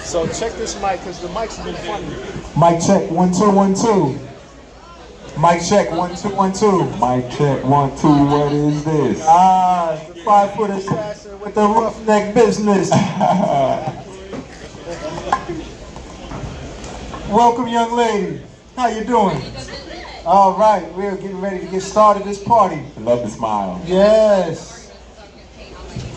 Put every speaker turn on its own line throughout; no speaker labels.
So check this mic, because the mics have been funny.
Mic check, 1 2 1 2. Mic check, 1 2 1 2.
Mic check, 1 2. What is this?
The 5-foot assassin with the roughneck business. Welcome, young lady. How you doing? All right, we're getting ready to get started this party.
Love the smile.
Yes.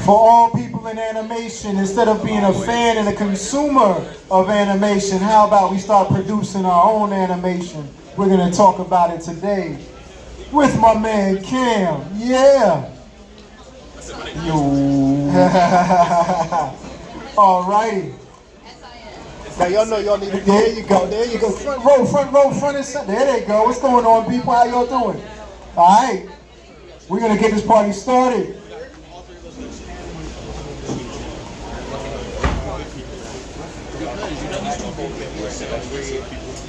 For all people in animation, instead of being a fan and a consumer of animation, how about we start producing our own animation? We're going to talk about it today with my man Cam. Yeah.
Yo.
All righty.
Now y'all know y'all need to
There you go. There you go. Front row, front and center. There they go. What's going on, people? How y'all doing? All right. We're going to get this party started.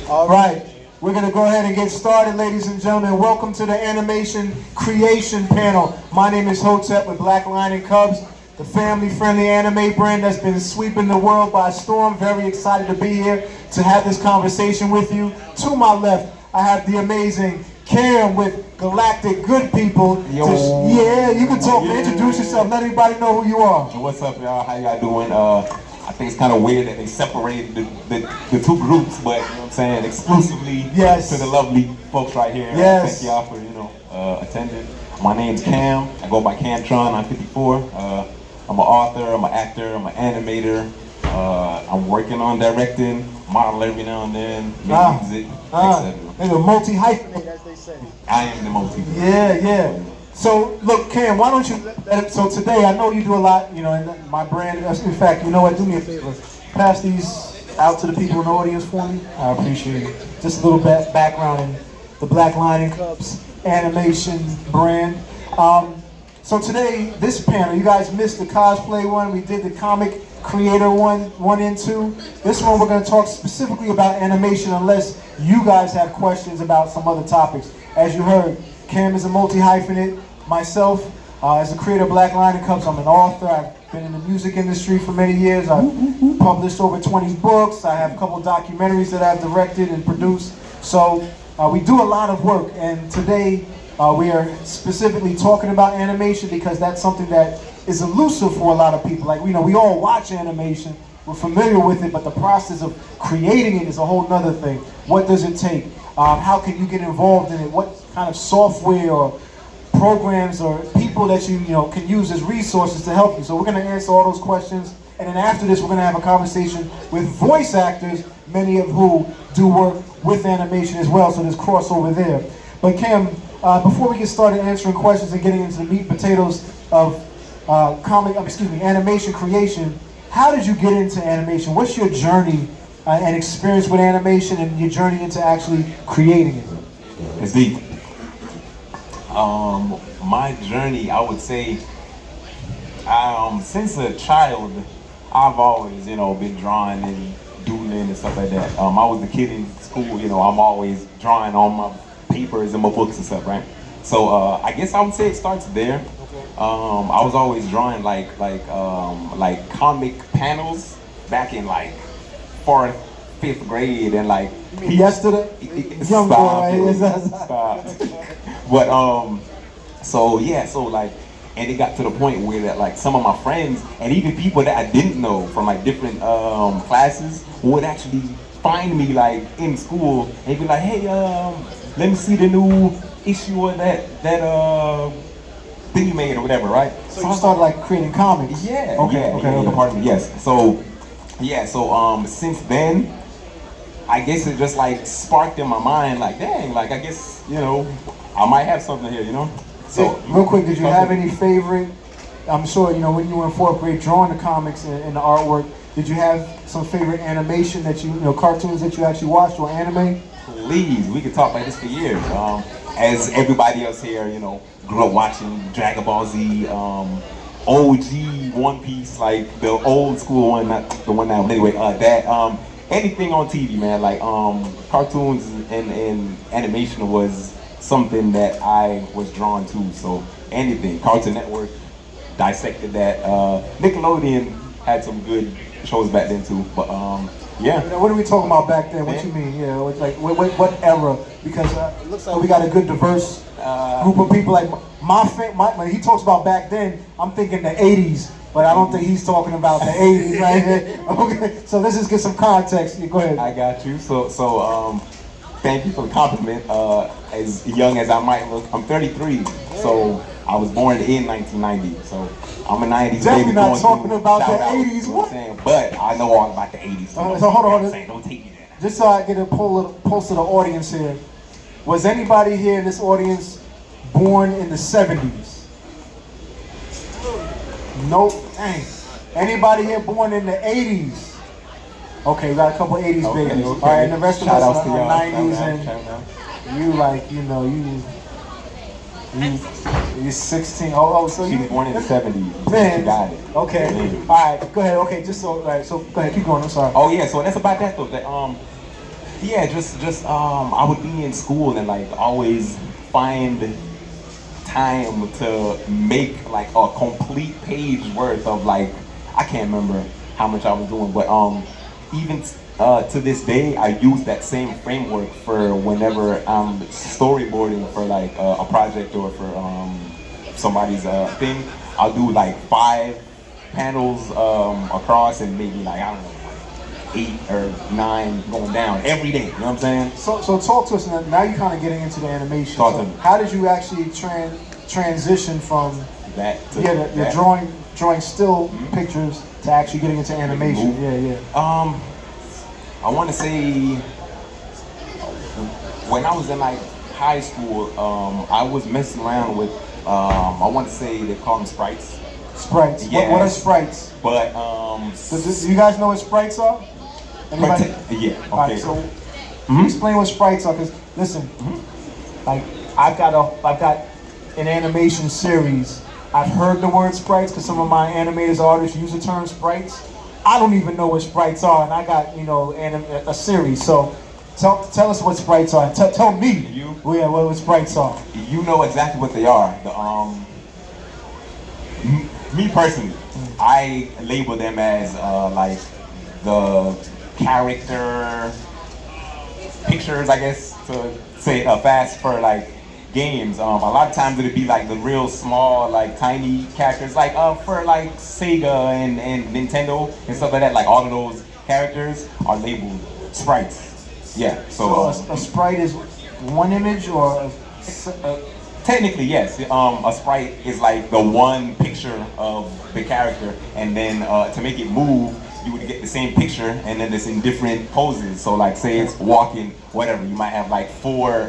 All right, we're going to go ahead and get started, ladies and gentlemen. Welcome to the Animation Creation Panel. My name is Hotep with Black Lion Cubs, the family-friendly anime brand that's been sweeping the world by storm. Very excited to be here to have this conversation with you. To my left, I have the amazing Cam with Galactic Good People. Yeah, you can talk, man. Introduce yourself. Let everybody know who you are.
What's up, y'all? How y'all doing? I think it's kind of weird that they separated the two groups, but you know what I'm saying, exclusively to the lovely folks right here.
Yes.
Thank y'all for attending. My name's Cam. I go by Cam-tron954. I'm an author. I'm an actor. I'm an animator. I'm working on directing, model every now and then, music, etc.
They're the multi-hyphenate, as they say.
I am the multi.
Yeah. So, look, Cam, why don't you, so today, I know you do a lot, you know, and my brand, in fact, you know what, do me a favor, pass these out to the people in the audience for me. I appreciate it. Just a little background in the Black Lion Cubs animation brand. So today, this panel, you guys missed the cosplay one, we did the comic creator one and two. This one, we're going to talk specifically about animation unless you guys have questions about some other topics. As you heard, Cam is a multi-hyphenate. Myself, as a creator of Black Lion Cubs, I'm an author. I've been in the music industry for many years. I've published over 20 books. I have a couple documentaries that I've directed and produced. So we do a lot of work, and today we are specifically talking about animation because that's something that is elusive for a lot of people. Like, we all watch animation, we're familiar with it, but the process of creating it is a whole nother thing. What does it take? How can you get involved in it? What kind of software or programs or people that you can use as resources to help you? So we're going to answer all those questions, and then after this we're going to have a conversation with voice actors, many of who do work with animation as well, so there's crossover there. But Cam, before we get started answering questions and getting into the meat and potatoes of animation creation, how did you get into animation? What's your journey and experience with animation and your journey into actually creating it?
It's deep. My journey, I would say, since a child, I've always, been drawing and doodling and stuff like that. I was the kid in school, I'm always drawing on my papers and my books and stuff, right? So I guess I would say it starts there. I was always drawing like comic panels back in like 4th, 5th grade, and like
yesterday, young boy.
Stop. But so like, and it got to the point where that like some of my friends and even people that I didn't know from like different classes would actually find me like in school and be like, hey, let me see the new issue of that thing you made or whatever, right?
So you started like creating comics.
Yeah.
Okay.
Pardon me. Yes. So since then, I guess it just like sparked in my mind, like, dang, like I guess I might have something here, So
real quick, did you have any favorite? I'm sure when you were in 4th grade drawing the comics and the artwork. Did you have some favorite animation that cartoons that you actually watched or anime?
Please, we could talk like this for years. As everybody else here, grew up watching Dragon Ball Z, OG One Piece, like the old school one, not the one now. Anyway, anything on TV, man. Like cartoons and animation was something that I was drawn to. So anything, Cartoon Network dissected that. Nickelodeon had some good shows back then too. But yeah.
What are we talking about back then? What you mean? Yeah, like what era? Because it looks like we got a good diverse group of people. Like when he talks about back then, I'm thinking the '80s, but I don't think he's talking about the '80s, right? Okay, so let's just get some context. Go ahead.
I got you. So thank you for the compliment. As young as I might look, I'm 33, so I was born in 1990. So I'm a 90s
Definitely
baby.
not
Going
talking
through
about the
shout-outs,
80s.
you know
What?
I'm saying? But I know all about the 80s.
So hold on.
Don't take me there.
Just so I get a pulse of the audience here. Was anybody here in this audience born in the 70s? Nope. Dang. Anybody here born in the 80s? Okay, we got a couple 80s
Okay,
babies.
okay.
All right, and the rest of us
Shout-outs to
are
y'all.
90s
Shout out.
and you like, you're 16. Oh, so
She
you
was born in the 70s.
Man,
She got it.
okay.
Yeah.
All right, go ahead. Okay, just so, all right, so go ahead, keep going. I'm sorry.
Oh yeah, so that's about that though. That yeah, just I would be in school and like always find time to make like a complete page worth of like I can't remember how much I was doing, but even to this day I use that same framework for whenever I'm storyboarding for like a project or for somebody's thing. I'll do like 5 panels across and maybe like I don't know 8 or 9 going down every day. You know what I'm saying?
So talk to us now. You're kind of getting into the animation.
Talk
So
to me.
how did you actually transition from
That to
the
that.
drawing still pictures to actually getting into animation?
Move.
Yeah.
I want to say when I was in like high school, I was messing around with I want to say they call them sprites,
Sprites.
Yeah.
What are sprites?
but
Do you guys know what sprites are? Anybody?
yeah,
All right,
okay.
so explain what sprites are, because listen, like I've got an animation series. I've heard the word sprites because some of my animators, artists use the term sprites. I don't even know what sprites are, and I got a series. So tell us what sprites are. Tell me. What sprites are.
You know exactly what they are. Me personally, I label them as like the character pictures, I guess, to say fast for like games. A lot of times it'd be like the real small, like tiny characters, like for like Sega and Nintendo and stuff like that. Like all of those characters are labeled sprites. Yeah. So
a sprite is one image or
technically, yes. A sprite is like the one picture of the character, and then to make it move, you would get the same picture, and then it's in different poses. So, like, say it's walking, whatever. You might have like 4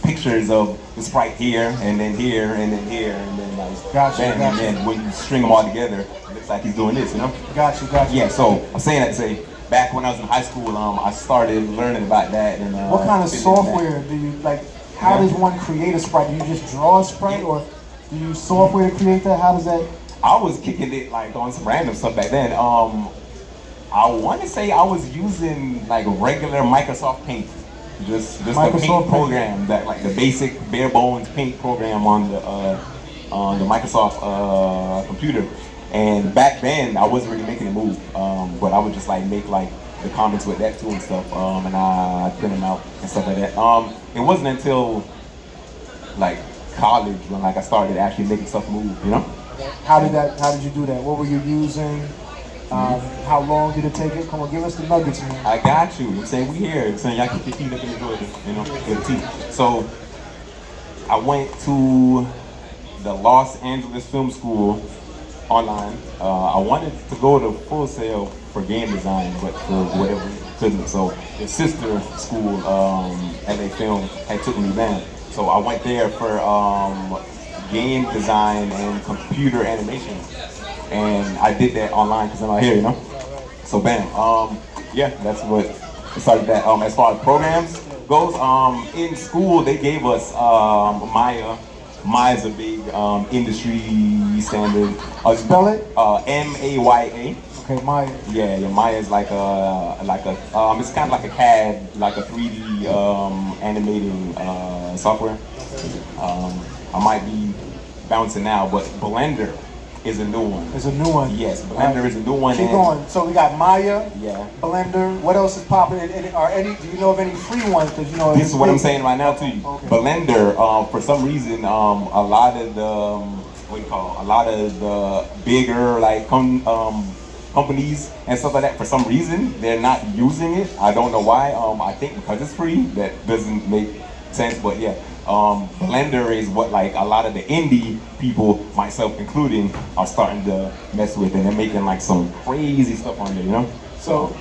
pictures of the sprite here, and then here, and then here, and then like,
Gotcha.
and then when you string them all together, it looks like he's doing this, you know?
Gotcha.
Yeah. So I'm saying that to say, back when I was in high school, I started learning about that. And
what kind of software do you like? How does one create a sprite? Do you just draw a sprite, or do you use software to create that? How does that?
I was kicking it like on some random stuff back then. I want to say I was using like regular Microsoft Paint, just the Paint program, that like the basic bare bones Paint program on the Microsoft computer. And back then I wasn't really making a move, but I would just like make like the comments with that too and stuff, and I print them out and stuff like that. It wasn't until like college when like I started actually making stuff move, you know?
How did you do that? What were you using? How long did it take it? Come on, give us the nuggets, man.
I got you. I'm saying we here. I'm saying y'all keep your feet up in the Jordan, you know, for the team. So I went to the Los Angeles Film School online. I wanted to go to Full Sail for game design, but for whatever reason couldn't. So the sister school, LA Film, had took me down. So I went there for game design and computer animation, and I did that online because I'm out here, you know. So bam, yeah, that's what started that. As far as programs goes, in school they gave us Maya. Maya's a big industry standard.
Spell it?
M-A-Y-A.
Okay, Maya.
Yeah, Maya is like a it's kind of like a CAD, like a 3D animating software. I might be bouncing now, but Blender is a new one.
It's a new one.
Yes, Blender is a new one.
Keep
and-
going. So we got Maya,
Yeah.
Blender. What else is popping? Are any? Do you know of any free ones? Because you know
This is what I'm saying right now to you.
Okay.
Blender, for some reason, a lot of the what do you call it? A lot of the bigger like companies and stuff like that. For some reason, they're not using it. I don't know why. I think because it's free. That doesn't make sense. But yeah, Blender is what like a lot of the indie people, myself including, are starting to mess with, and they're making like some crazy stuff on there. You know.
So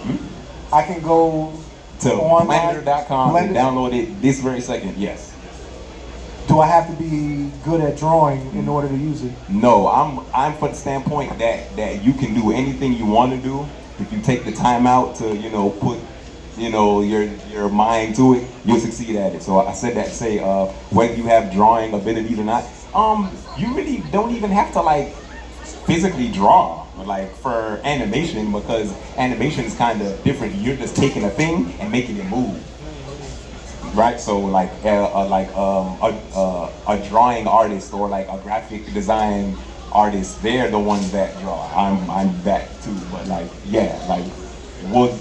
I can go
To
online,
blender.com and
Blender.
download it this very second. Yes.
Do I have to be good at drawing in order to use it?
No, I'm for the standpoint that you can do anything you want to do if you take the time out to put your mind to it, you'll succeed at it. So I said that to say whether you have drawing abilities or not, you really don't even have to like physically draw like for animation, because animation is kind of different. You're just taking a thing and making it move. Right, so like a drawing artist or like a graphic design artist, they're the ones that draw. I'm that too, but like yeah, like wood,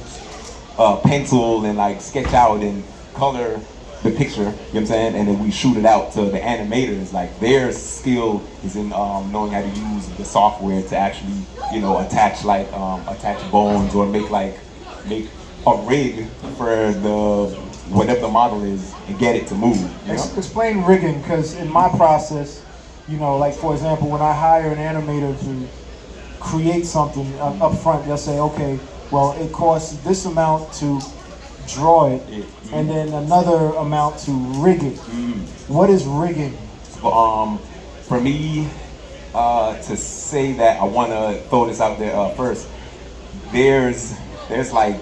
pencil and like sketch out and color the picture. You know what I'm saying? And then we shoot it out to the animators. Like their skill is in knowing how to use the software to actually attach attach bones or make a rig for the whatever the model is and get it to move. You know?
Explain rigging, because in my process, like for example, when I hire an animator to create something up front, they'll say, okay, well, it costs this amount to draw it, and then another amount to rig it. What is rigging?
For me, to say that, I want to throw this out there first. There's like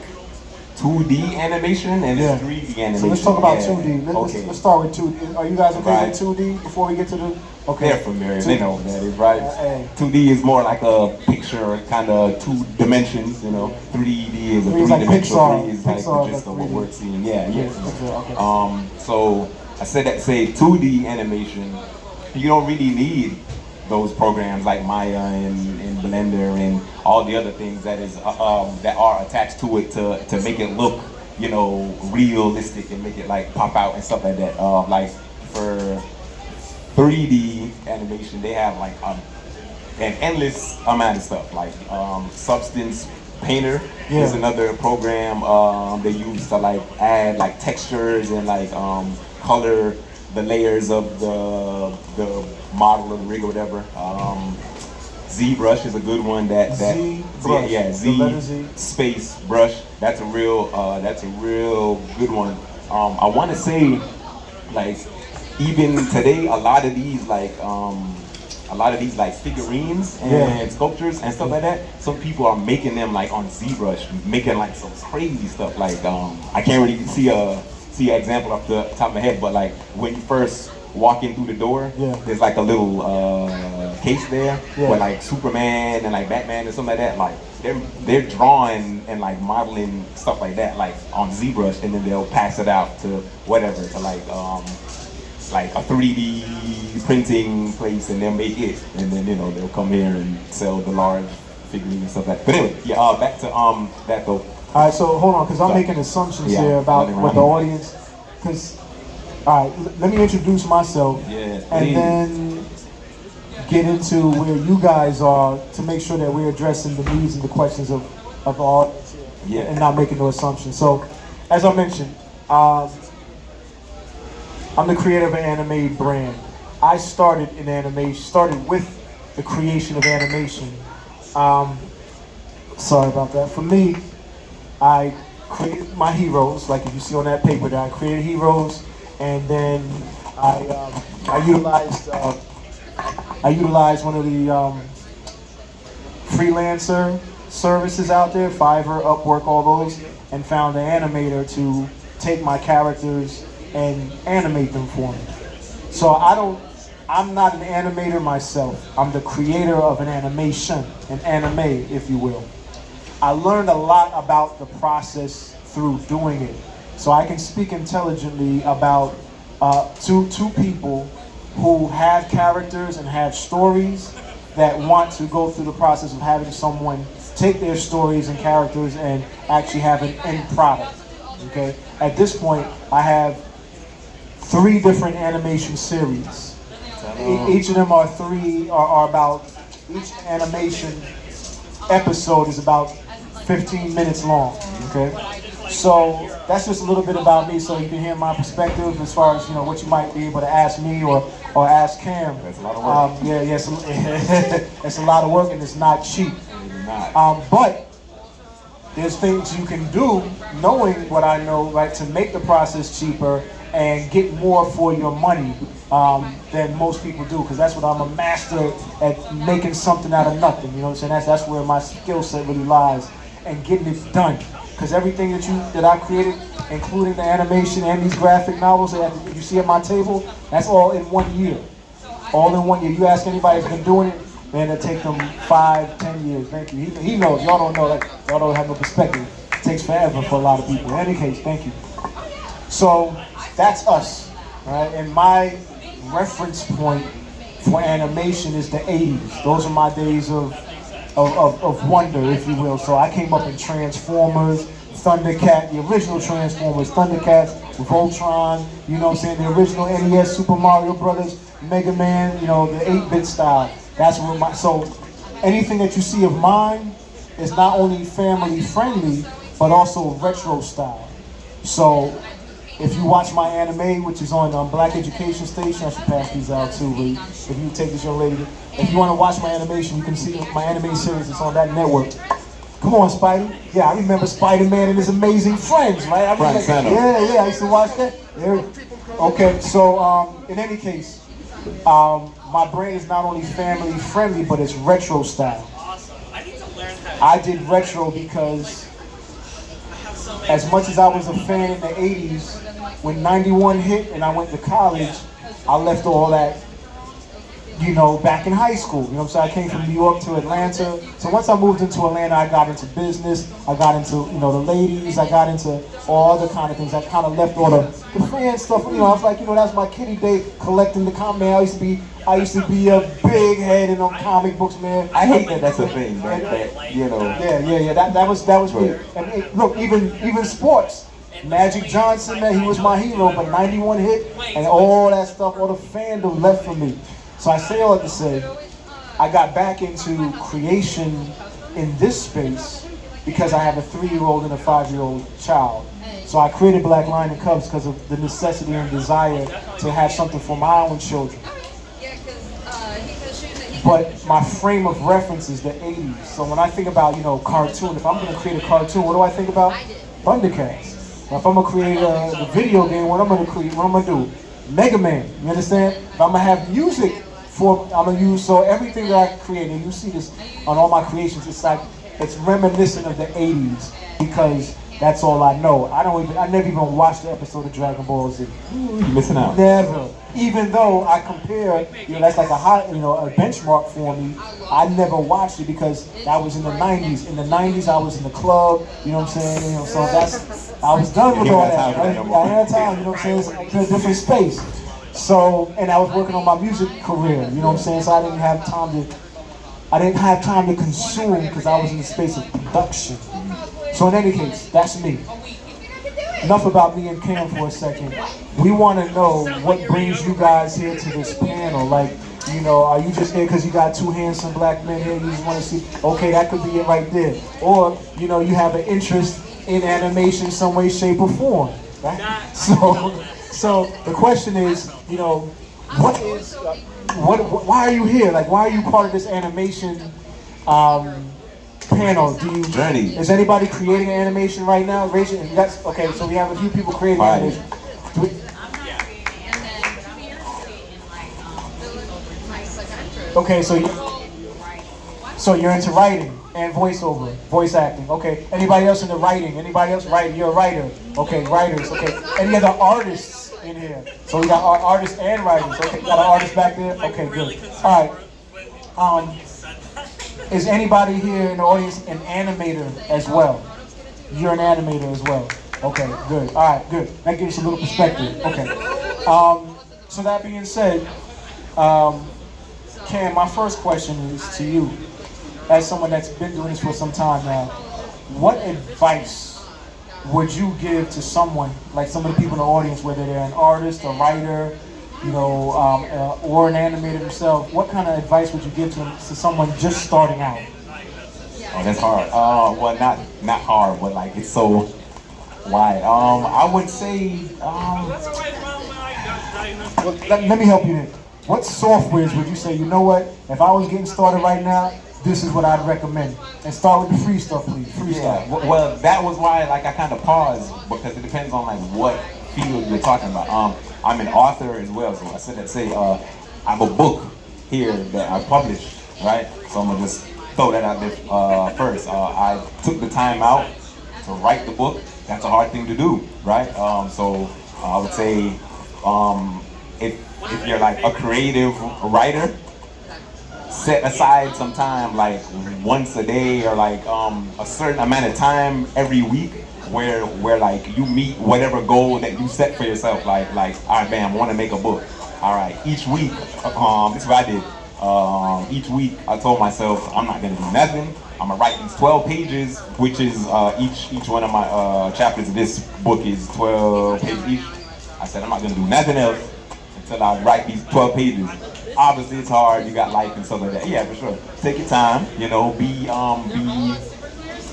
2D animation and there's 3D animation.
So let's talk about 2D.
Okay.
Let's start with 2D. Are you guys okay
Right.
with 2D before we get to the? Okay.
They're familiar. They know what that is, right?
Hey.
2D is more like a picture, kind of 2 dimensions. 3D is a
3D is like
3-dimensional.
Pixar.
3D is like
Pixar,
the gist
like
of what
3D.
we're seeing. Yeah.
Okay.
So I said that to say 2D animation, you don't really need those programs like Maya and Blender and all the other things that are attached to it to make it look realistic and make it like pop out and stuff like that. Like for 3D animation, they have like an endless amount of stuff. Like Substance Painter is another program they use to like add like textures and like color the layers of the model of the rig or whatever. ZBrush is a good one.
ZBrush.
Yeah,
The letter Z.
space brush. That's a real good one. I want to say, like, even today, a lot of these figurines and sculptures and stuff like that. Some people are making them like on ZBrush, making like some crazy stuff. Like I can't really see an example off the top of my head, but like when you first walk in through the door, there's like a little case there with like Superman and like Batman and something like that. Like they're drawing and like modeling stuff like that, like on ZBrush, and then they'll pass it out to whatever, to like a 3D printing place, and they'll make it, and then they'll come here and sell the large figurines and stuff like that. But anyway, back to that though.
All right, so hold on, because I'm making assumptions here about what the audience. Because, all right, let me introduce myself, and then get into where you guys are to make sure that we're addressing the needs and the questions of the audience and not making no assumptions. So, as I mentioned, I'm the creator of an anime brand. I started in animation, started with the creation of animation. Sorry about that. For me, I created my heroes, like if you see on that paper that I created heroes, and then I utilized one of the freelancer services out there, Fiverr, Upwork, all those, and found an animator to take my characters and animate them for me. So I'm not an animator myself. I'm the creator of an animation, an anime, if you will. I learned a lot about the process through doing it. So I can speak intelligently about two people who have characters and have stories that want to go through the process of having someone take their stories and characters and actually have an end product. Okay. At this point, I have 3 different animation series. Each of them are about, each animation episode is about 15 minutes long. Okay. So that's just a little bit about me, so you can hear my perspective as far as what you might be able to ask me or ask Cam.
That's a lot of work.
It's a lot of work and it's not cheap. But there's things you can do, knowing what I know, right, to make the process cheaper and get more for your money than most people do, because that's what I'm a master at, making something out of nothing. You know what I'm saying? That's where my skill set really lies, and getting it done. Because everything that I created, including the animation and these graphic novels that you see at my table, that's all in 1 year. All in 1 year. You ask anybody who's been doing it, man, it'll take them 5, 10 years. Thank you. He knows. Y'all don't know. Y'all don't have no perspective. It takes forever for a lot of people. In any case, thank you. So that's us, right? And my reference point for animation is the 80s. Those are my days of wonder, if you will. So I came up in Transformers, Thundercat, the original Transformers, Thundercats, Voltron, you know what I'm saying, the original NES, Super Mario Brothers, Mega Man, the 8-bit style. That's what so anything that you see of mine is not only family friendly, but also retro style. So if you watch my anime, which is on Black Education Station, I should pass these out too, but if you take this young lady, if you want to watch my animation, you can see my anime series. It's on that network. Come on, Spidey. Yeah, I remember Spider-Man and his amazing friends, right? I used to watch that. Okay, so in any case, my brand is not only family friendly, but it's retro style. I did retro because as much as I was a fan in the 80s, when 91 hit and I went to college, I left all that, back in high school. You know what I'm saying? I came from New York to Atlanta. So once I moved into Atlanta, I got into business. I got into, the ladies. I got into all other kind of things. I kind of left all the fan stuff. I was like, that's my kiddie day, collecting the comic. Man, I used to be a big head in them comic books, man.
I hate that that's a thing, right?
Yeah. That was me. And look, even sports. Magic Johnson, man, he was my hero, but 91 hit and all that stuff, all the fandom left for me. So I say all that to say, I got back into creation in this space because I have a 3-year-old and a 5-year-old child. So I created Black Lion and Cubs because of the necessity and desire to have something for my own children. But my frame of reference is the 80s. So when I think about, cartoon, if I'm going to create a cartoon, what do I think about? Thundercats. Now, if I'm going to create the video game, what I'm going to do? Mega Man, you understand? If I'm going to have music, I'm going to use, so everything that I create, and you see this on all my creations, it's reminiscent of the 80s, because that's all I know. I never even watched the episode of Dragon Ball Z.
You're missing out.
Never. Even though I compare, that's like a benchmark for me. I never watched it because that was in the 90s. In the 90s, I was in the club, you know what I'm saying? So I was done with all that. Right? I had time, you know what I'm saying? It's in a different space. So, and I was working on my music career, you know what I'm saying? So I didn't have time to consume because I was in the space of production. So in any case, that's me. Enough about me and Cam for a second. We want to know what brings you guys here to this panel. Like, are you just here because you got 2 handsome black men here? You just want to see, okay, that could be it right there. Or, you have an interest in animation some way, shape, or form. Right? So the question is, why are you here? Like, why are you part of this animation panel?
Journey.
Is anybody creating animation right now? Raise your, okay, so we have a few people creating animation. Okay, so you're into writing and voiceover, voice acting. Okay. Anybody else into writing? Anybody else writing? You're a writer. Okay, writers. Okay. Any other artists in here? So we got artists and writers. Okay, got an artist back there. Okay, good. All right. Is anybody here in the audience an animator as well? You're an animator as well. Okay, good. All right, good. That gives us a little perspective. Okay. So that being said, Cam, my first question is to you, as someone that's been doing this for some time now. What advice would you give to someone, like some of the people in the audience, whether they're an artist, a writer, or an animator themselves? What kind of advice would you give to someone just starting out?
Oh, that's hard. Well, not hard, but like it's so wide. I would say,
Well, let me help you then. What softwares would you say, you know what, if I was getting started right now, this is what I'd recommend? And start with the free stuff, please. Freestyle.
yeah. Well, that was why like I kind of paused because it depends on like what field you're talking about. I'm an author as well, so I said I have a book here that I published, right? So I'm gonna just throw that out there first. I took the time out to write the book. That's a hard thing to do, right? So I would say if you're like a creative writer, set aside some time, like once a day or like a certain amount of time every week where like you meet whatever goal that you set for yourself. Like all right, bam, I want to make a book. All right, each week, this is what I did. Each week I told myself I'm not gonna do nothing. I'm gonna write these 12 pages, which is each one of my chapters of this book is 12 pages each. I said I'm not gonna do nothing else until I write these 12 pages. Obviously it's hard, you got life and stuff like that. Yeah, for sure. Take your time, be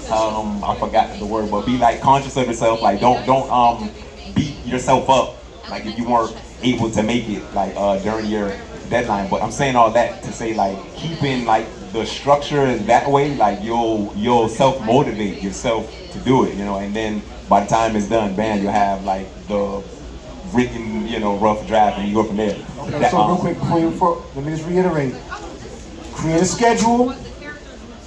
I forgot the word, but be like conscious of yourself. Like don't beat yourself up like if you weren't able to make it like during your deadline. But I'm saying all that to say like keeping like the structure that way, like you'll self-motivate yourself to do it, and then by the time it's done, bam, you'll have like the written, rough draft and you go from there.
Okay, so real quick let me just reiterate. Create a schedule,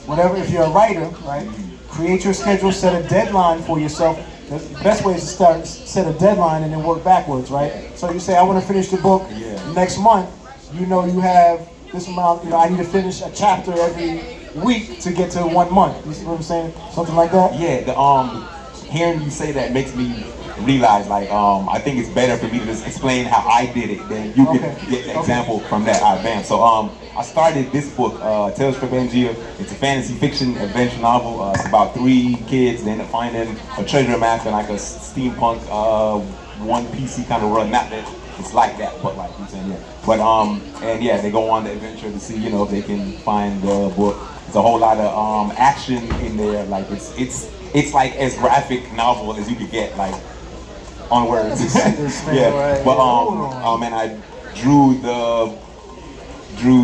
whatever, if you're a writer, right? Create your schedule, set a deadline for yourself. The best way is to set a deadline and then work backwards, right? So you say, I want to finish the book next month. You have this amount, I need to finish a chapter every week to get to 1 month. You see what I'm saying? Something like that?
Yeah, hearing you say that makes me realize, like, I think it's better for me to just explain how I did it than you can get the example from that. All right, bam. So, I started this book, Tales from Pangaea. It's a fantasy fiction adventure novel. It's about 3 kids. They end up finding a treasure map in like a steampunk, One Piece kind of run. Not that it's like that, but like you're saying, yeah. But and yeah, they go on the adventure to see, if they can find the book. There's a whole lot of action in there. Like it's like as graphic novel as you could get, like on words. Yeah. But and I drew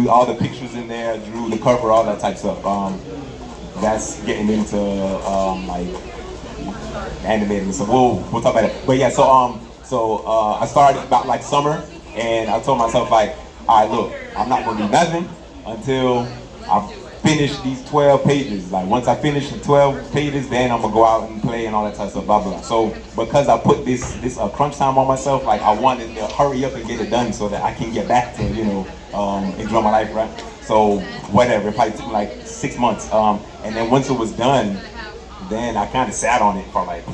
all the pictures in there, drew the cover, all that type of stuff. That's getting into like animating, so we'll talk about it. But yeah, so I started about like summer, and I told myself like, all right, look, I'm not gonna do nothing until I finish these 12 pages. Like once I finish the 12 pages, then I'm gonna go out and play and all that type of stuff, blah blah. So because I put this crunch time on myself, like I wanted to hurry up and get it done so that I can get back to enjoy my life, right? So whatever, it probably took like 6 months. And then once it was done, then I kind of sat on it for like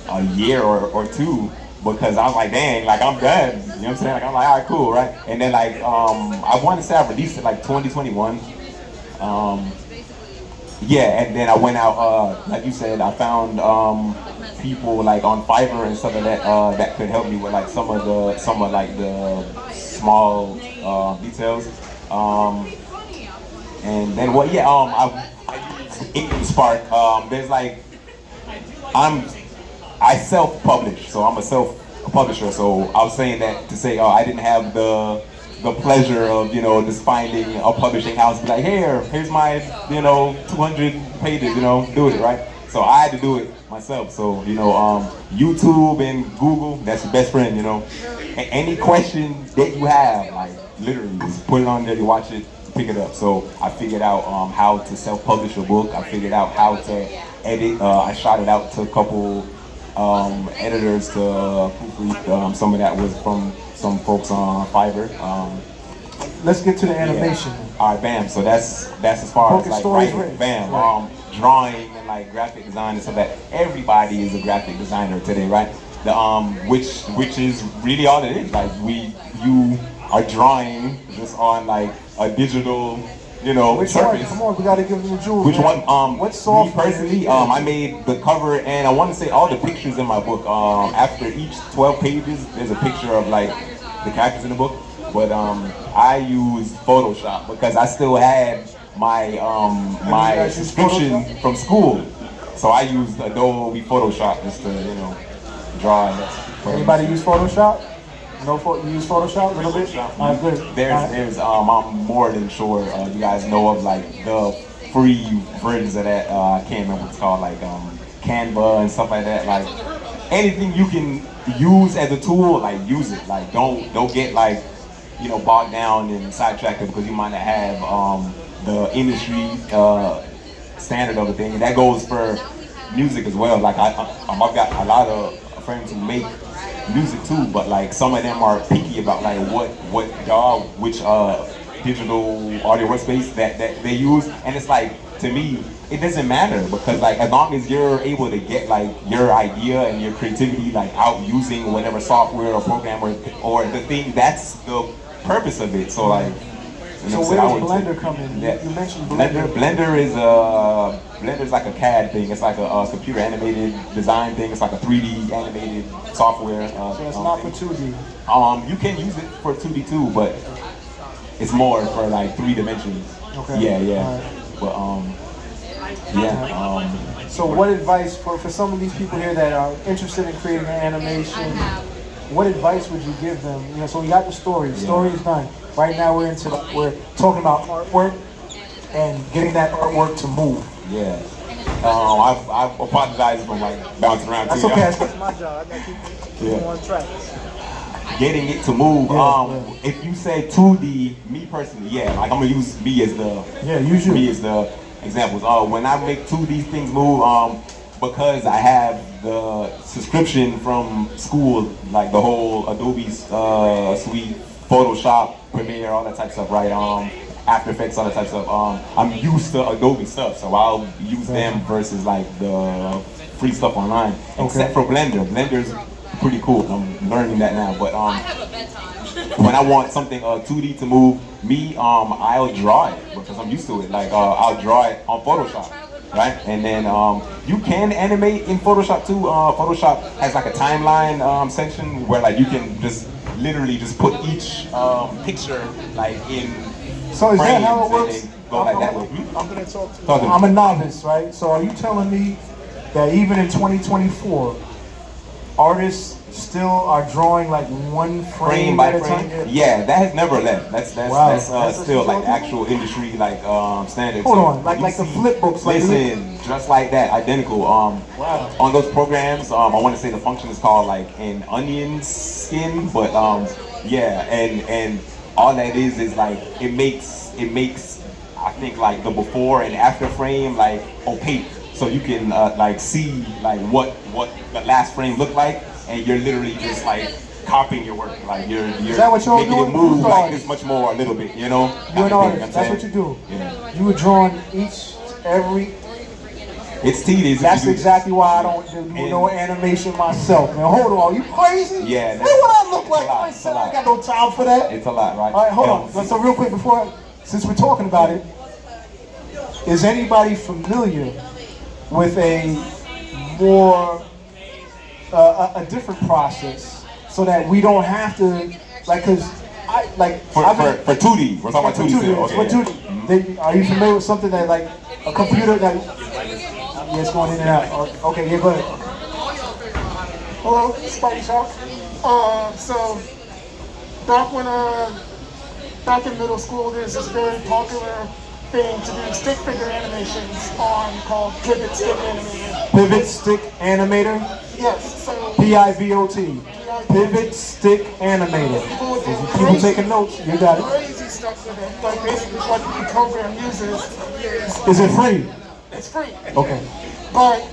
a year or two, because I was like, dang, like I'm done. You know what I'm saying? Like I'm like, all right, cool, right? And then like I want to say I released it like 2021. Yeah, and then I went out, like you said, I found people like on Fiverr and stuff like that that could help me with like some of like the small details. And then what? Yeah, I use Spark. There's like I self-publish, so I'm a self-publisher. So I was saying that to say, I didn't have the pleasure of just finding a publishing house, be like, here's my 200 pages, do it, right? So I had to do it myself. So YouTube and Google, that's your best friend. Any question that you have, like literally, just put it on there, you watch it, pick it up. So I figured out how to self-publish a book. I figured out how to edit. I shot it out to a couple editors to proofread. Some of that was from some folks on Fiverr.
Let's get to the animation.
Yeah. All right, bam. So that's as far as like writing, bam, drawing and like graphic design and stuff. That everybody is a graphic designer today, right? The which is really all it is. Like a drawing just on like a digital, you know,
Which one?
surface.
Come on, we gotta give them the jewels.
Which
man.
one?
What
Me
software?
personally, I made the cover, and I want to say all the pictures in my book. After each 12 pages, there's a picture of like the characters in the book. But I used Photoshop because I still had my my subscription from school, so I used Adobe Photoshop just to draw.
Anybody use Photoshop? You use Photoshop a little bit? Good.
There's I'm more than sure you guys know of like the free versions of that. I can't remember what it's called, like Canva and stuff like that. Like anything you can use as a tool, like use it. Like don't get like bogged down and sidetracked because you might not have the industry standard of a thing. And that goes for music as well. Like I've got a lot of friends who make music too, but like some of them are picky about like which digital audio workspace that they use, and it's like, to me it doesn't matter, because like as long as you're able to get like your idea and your creativity like out using whatever software or program or the thing, that's the purpose of it. So like,
so where does Blender come in?
Yeah.
You mentioned Blender.
Blender's like a CAD thing. It's like a computer animated design thing. It's like a 3D animated software.
So it's not for 2D.
You can use it for 2D too, but it's more for like 3 dimensions.
Okay.
Yeah.
Right.
But
So what advice for some of these people here that are interested in creating an animation? What advice would you give them? So we got the story. The story is done. Right now we're talking about artwork and getting that artwork to move.
Yeah. I apologize for like bouncing around.
That's
too,
okay.
That's my job. I gotta keep you on track.
Getting it to move.
Yeah.
If you say 2D, me personally, like I'm gonna use me as the examples. When I make 2D things move, because I have the subscription from school, like the whole Adobe suite, Photoshop, Premiere, all that type of stuff, right? After Effects, all that type of stuff. I'm used to Adobe stuff, so I'll use them versus like the free stuff online. Except for Blender. Blender's pretty cool. I'm learning that now. But when I want something 2D to move, I'll draw it because I'm used to it. Like I'll draw it on Photoshop, right? And then you can animate in Photoshop too. Photoshop has like a timeline section where like you can just literally just put each picture like in.
So is that how it works?
Go like that way.
I'm gonna talk to you.
I'm a novice, right? So are you telling me that even in 2024, artists still are drawing like one frame
by
at a
frame?
time?
Yeah, that has never left. That's
That's
still like actual industry like standards.
Hold on, like the flip books.
Listen, just like that, identical.
Wow.
On those programs, I want to say the function is called like an onion skin, but and all that is like it makes I think like the before and after frame like opaque, so you can like see like what the last frame looked like, and you're literally just like copying your work, like you're
is that what you're
making
doing?
it move like this much more a little bit,
You're an artist. That's what you do.
Yeah.
You were drawing every.
It's tedious.
That's exactly why I don't do no animation myself. Man, hold on, you crazy?
Yeah.
What would I look like myself? I got no time for that.
It's a lot, right?
All right, hold on. So real quick, since we're talking about it, is anybody familiar with a more a different process so that we don't have to
for 2D. We're talking about 2D.
For 2D. Are you familiar with something that like a computer that? Yeah, it's going in and out. Okay, yeah, go ahead.
Hello, Spidey Shop. So back in middle school, there's this very popular thing to do stick figure animations called Pivot Stick Animator.
Pivot Stick Animator?
Yes, so
P-I-V-O-T. Pivot Stick Animator. People taking notes, you got it.
Crazy stuff with it. Like basically what the program uses is
it free?
It's free.
Okay.
But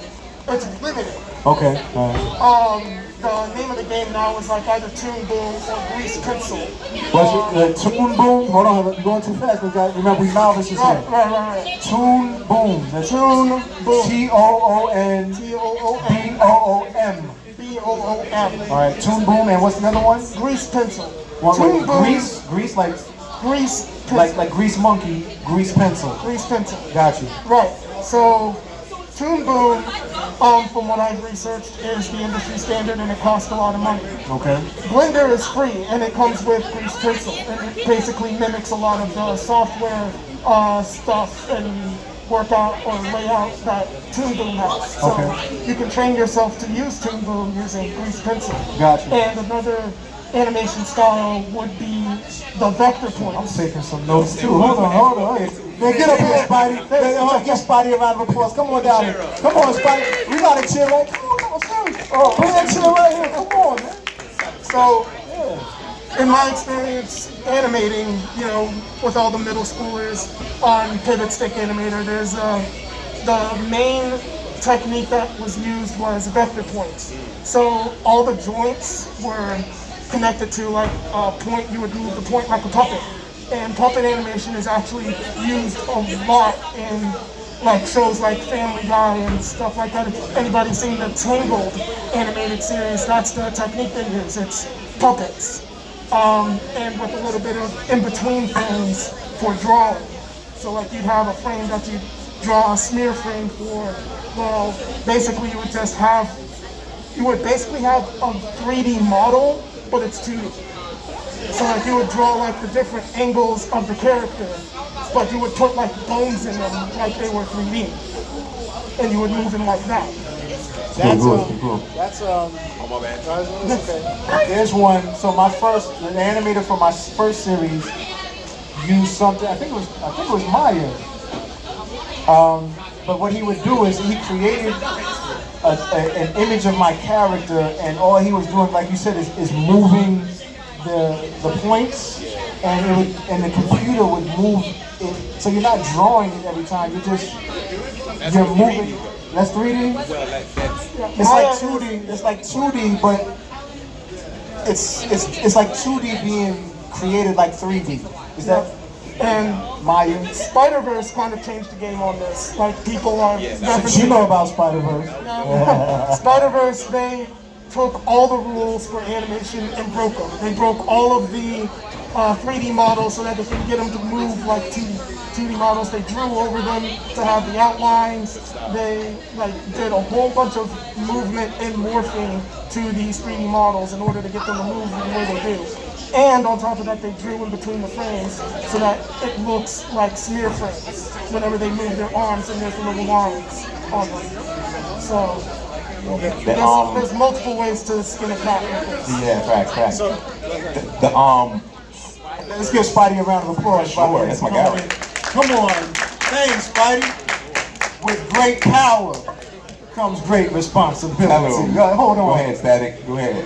it's limited.
Okay. All right.
The name of the game now is like either Toon Boom or Grease Pencil.
What's the Toon Boom? Hold on, you're going too fast. Remember, we novices here.
Right.
Toon Boom. The
Toon Boom.
T-O-O-N. B-O-O-M.
B-O-O-M.
All right. Toon Boom, and what's the other one?
Grease Pencil.
What,
Toon Boom.
grease like
Grease pencil.
like grease monkey, grease pencil.
Grease pencil.
Got you.
Right. So, Toon Boom, from what I've researched, is the industry standard and it costs a lot of money.
Okay.
Blender is free and it comes with grease pencil and it basically mimics a lot of the software stuff and workout or layout that Toon Boom has. So
Okay.
you can train yourself to use Toon Boom using grease pencil.
Gotcha.
And another animation style would be the vector
I'm
points.
taking some notes too. Hold on. Man, get up here, Spidey. Hey, give Spidey a round of applause. Come on down here. Come on, Spidey. We got a chair right. Come on, seriously. Oh, put that chair right here. Come on, man.
So, in my experience animating, with all the middle schoolers on Pivot Stick Animator, there's the main technique that was used was vector points. So all the joints were connected to like a point. You would move the point like a puppet. And puppet animation is actually used a lot in like shows like Family Guy and stuff like that. If anybody's seen the Tangled animated series, that's the technique they use. It's puppets. And with a little bit of in-between frames for drawing. So like you'd have a frame that you'd draw a smear frame for. Well, basically you would basically have a 3D model, but it's 2D. So like you would draw like the different angles of the character, but you would put like bones in them like they were 3D. And you would move them like that.
That's
Cool.
that's
Oh, my bad.
It's okay.
There's one. So the animator for my first series used something. I think it was Maya. But what he would do is he created an image of my character, and all he was doing, like you said, is moving the points, and the computer would move it. So you're not drawing it every time. You're moving. That's 3D? It's like 2D. It's like 2D, but it's like 2D being created like 3D. Is that?
And
Maya?
Spider-Verse kind of changed the game on this. Like people are referencing.
You know about Spider-Verse.
Spider-Verse, they took all the rules for animation and broke them. They broke all of the 3D models so that they could get them to move like 2D models. They drew over them to have the outlines. They did a whole bunch of movement and morphing to these 3D models in order to get them to move the way they do. And on top of that, they drew in between the frames so that it looks like smear frames whenever they move their arms and there's the little lines on them. So there's multiple ways to skin a cat.
Yeah, facts. Let's give Spidey a round of applause.
Sure, that's my guy.
Come on. Thanks, Spidey. With great power comes great responsibility.
Hello.
Hold on.
Go ahead, Static. Go ahead.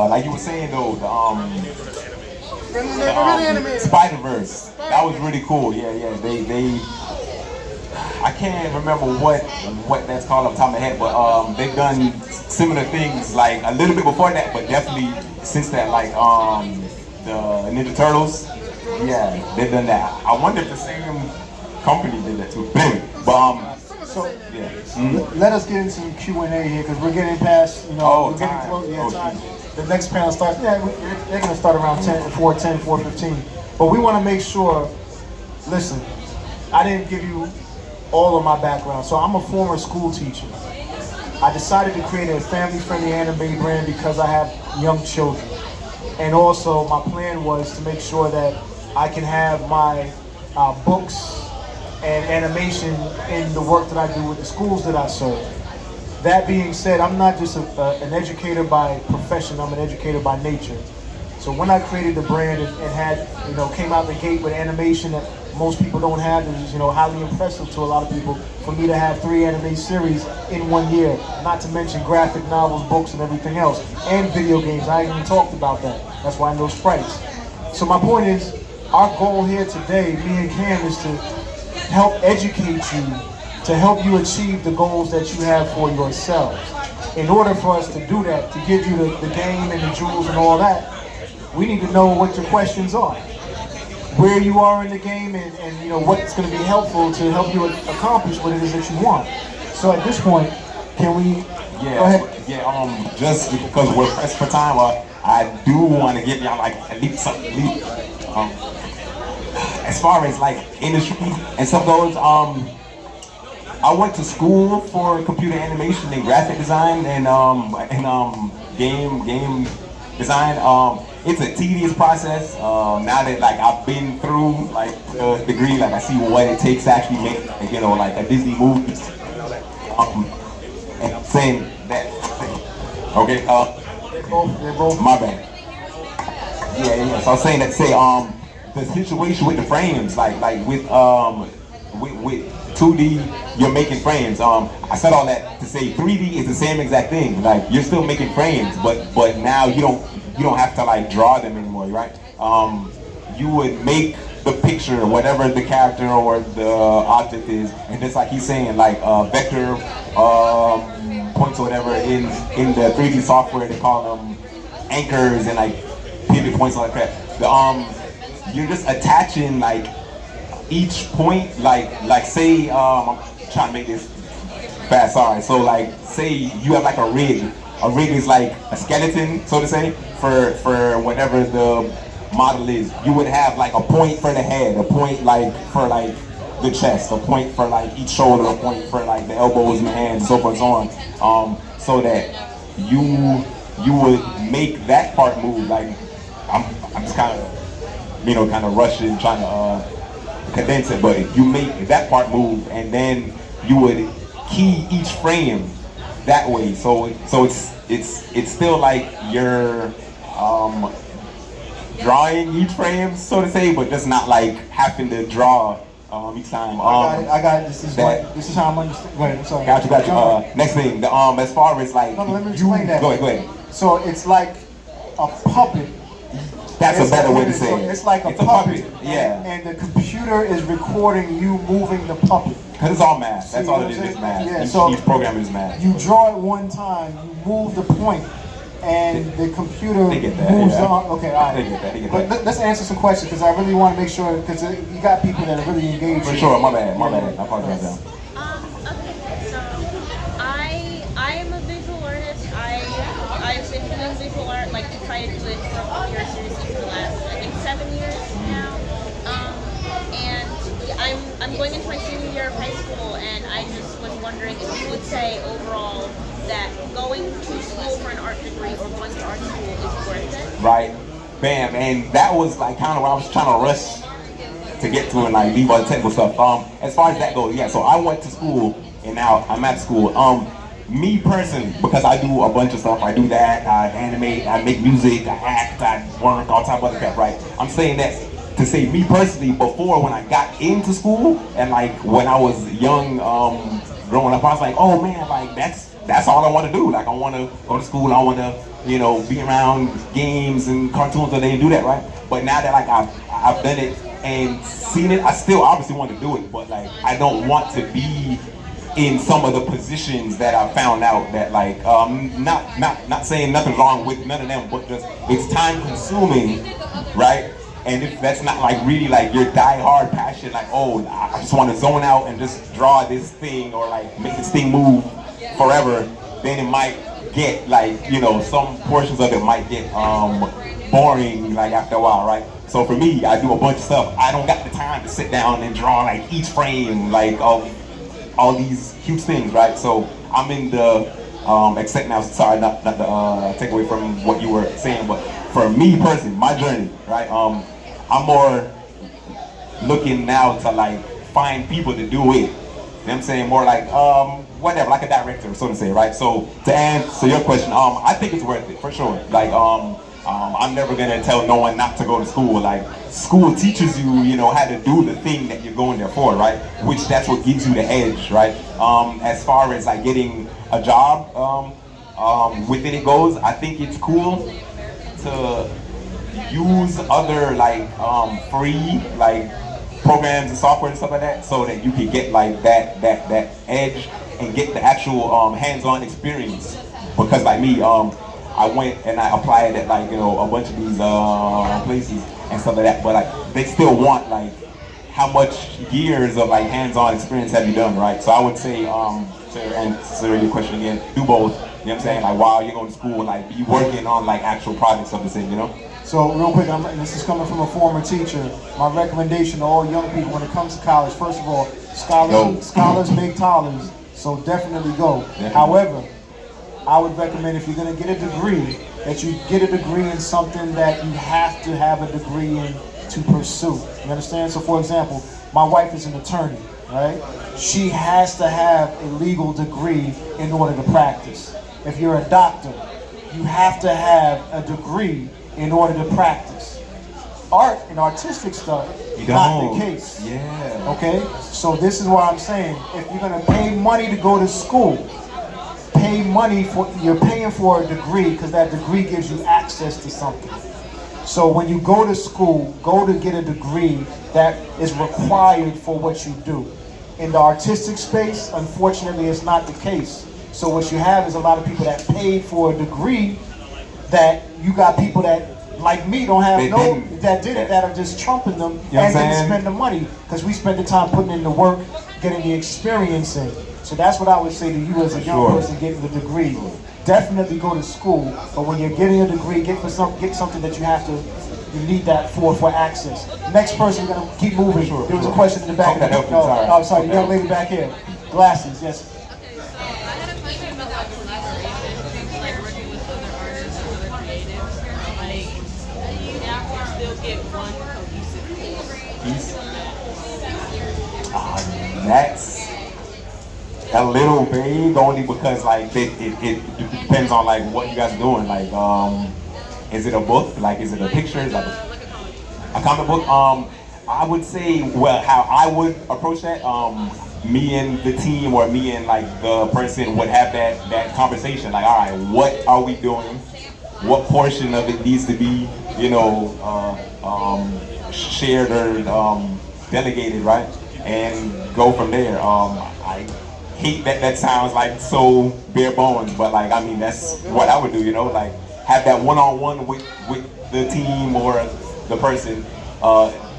Like you were saying though, Spider-Verse. That was really cool. Yeah. They I can't remember what that's called off the top of my head, but they've done similar things like a little bit before that, but definitely since that, like the Ninja Turtles. Yeah, they've done that. I wonder if the same company did that too. But anyway,
let us get into some Q&A here because we're getting past, we're getting close. Yeah, time. The next panel starts. Yeah, they're going to start around 4:15. But we want to make sure. Listen, I didn't give you all of my background. So I'm a former school teacher. I decided to create a family-friendly anime brand because I have young children. And also my plan was to make sure that I can have my books and animation in the work that I do with the schools that I serve. That being said, I'm not just an educator by profession, I'm an educator by nature. So when I created the brand and had, came out the gate with animation that most people don't have, it was, highly impressive to a lot of people for me to have 3 anime series in 1 year. Not to mention graphic novels, books, and everything else. And video games, I even talked about that. That's why I know sprites. So my point is, our goal here today, me and Cam, is to help educate you, to help you achieve the goals that you have for yourselves. In order for us to do that, to give you the game and the jewels and all that, we need to know what your questions are, where you are in the game, and what's going to be helpful to help you accomplish what it is that you want. So at this point, can we Go ahead.
Yeah, just because we're pressed for time, I do want to give y'all like at least something. As far as like industry and stuff goes, I went to school for computer animation and graphic design and game design. It's a tedious process. Now that like I've been through like the degree, like I see what it takes to actually make like, like a Disney movie. And I'm saying that. Okay.
They're both.
My bad. Yeah. So I was saying that. Say the situation with the frames, like with 2D, you're making frames. I said all that to say 3D is the same exact thing. Like you're still making frames, but now you don't have to like draw them anymore, right? You would make the picture, whatever the character or the object is, and just like he's saying, like vector points or whatever in the 3D software, they call them anchors and like pivot points like that. You're just attaching like each point, like say I'm trying to make this fast. Sorry. So like say you have like a rig. A rig is like a skeleton, so to say, for whatever the model is. You would have like a point for the head, a point like for like the chest, a point for like each shoulder, a point for like the elbows and the hands, so forth and so on. So that you would make that part move. Like I'm just kind of kind of rushing, trying to condense it, but you make that part move, and then you would key each frame that way. So it's still like you're drawing each frame, so to say, but just not like having to draw each time.
I got it. This is how I'm understanding. Wait, I'm sorry.
Got you. Next thing, as far as like,
no, let me explain that.
Go ahead.
So it's like a puppet.
That's a better way to say it.
It's like a puppet.
Yeah.
And the computer is recording you moving the puppet.
Because it's all math. That's all it is. It's math.
Yeah,
each program is math.
You draw it one time, you move the point, and the computer moves on. Okay, all right.
They get
but
that.
let's answer some questions because I really want to make sure, because you got people that are really engaged.
For sure, my bad. I apologize.
Okay, so I am a visual artist. I've been doing visual art, like to try to do it for years, seriously, for the last, I think, 7 years now. And I'm going into my senior year of high school, and I just was wondering if you would say overall that going to school for an art degree or going to art school is worth it.
Right. Bam. And that was like kind of what I was trying to rush to get to and like leave all the technical stuff. As far as that goes, yeah. So I went to school and now I'm at school. Me personally, because I do a bunch of stuff. I do that. I animate. I make music. I act. I work. All type of other crap. Right. I'm saying that to say me personally, before when I got into school and like when I was young, growing up, I was like, oh man, like that's all I want to do. Like I want to go to school. I want to, be around games and cartoons, so they didn't do that, right? But now that like I've done it and seen it, I still obviously want to do it, but like I don't want to be in some of the positions that I found out that like not saying nothing's wrong with none of them, but just it's time consuming, right? And if that's not like really like your die-hard passion, like oh I just want to zone out and just draw this thing or like make this thing move forever, then it might get like some portions of it might get boring like after a while, right? So for me, I do a bunch of stuff. I don't got the time to sit down and draw like each frame like of all these huge things, right? So I'm in the except now, sorry, not to take away from what you were saying, but for me personally, my journey, right? I'm more looking now to like find people to do it. You know what I'm saying? More like whatever, like a director, so to say, right? So to answer your question, I think it's worth it for sure. Like I'm never gonna tell no one not to go to school. Like school teaches you, how to do the thing that you're going there for, right? Which that's what gives you the edge, right? As far as like getting a job within it goes, I think it's cool to use other like free like programs and software and stuff like that, so that you can get like that edge and get the actual hands-on experience. Because like me, I went and I applied at like a bunch of these places and stuff like that, but like they still want like how much years of like hands-on experience have you done, right? So I would say, to answer your question again, do both. You know what I'm saying? Like while you're going to school, like be working on like actual projects of the same, you know?
So real quick, this is coming from a former teacher. My recommendation to all young people when it comes to college, first of all, scholars make dollars, so definitely go.
Definitely.
However, I would recommend if you're going to get a degree, that you get a degree in something that you have to have a degree in to pursue. You understand? So for example, my wife is an attorney, right? She has to have a legal degree in order to practice. If you're a doctor, you have to have a degree in order to practice. Art and artistic stuff, not the case.
Yeah.
Okay? So this is what I'm saying. If you're gonna pay money to go to school, you're paying for a degree because that degree gives you access to something. So when you go to school, go to get a degree that is required for what you do. In the artistic space, unfortunately, it's not the case. So what you have is a lot of people that paid for a degree that you got people that, like me, don't have that are just trumping them and didn't spend the money because we spend the time putting in the work, getting the experience in. So that's what I would say to you as a young person getting the degree. Definitely go to school, but when you're getting a degree, get something that you need that for access. Next person, we're gonna keep moving. There was a question in the back. Sorry, the young lady back here. Glasses, yes.
Okay, so I had a question about like collaboration, like working with other artists or other creatives. Like, do you have to still get one cohesive piece?
That's a little vague, only because like it depends on like what you guys are doing. Like, is it a book? Like, is it a picture? Is it like a comic book? I would say, well, how I would approach that. Me and the team, or me and like the person would have that conversation. Like, all right, what are we doing? What portion of it needs to be, you know, shared or delegated, right? And go from there. I hate that sounds like so bare bones, but like, I mean, that's what I would do, you know, like have that one-on-one with the team or the person,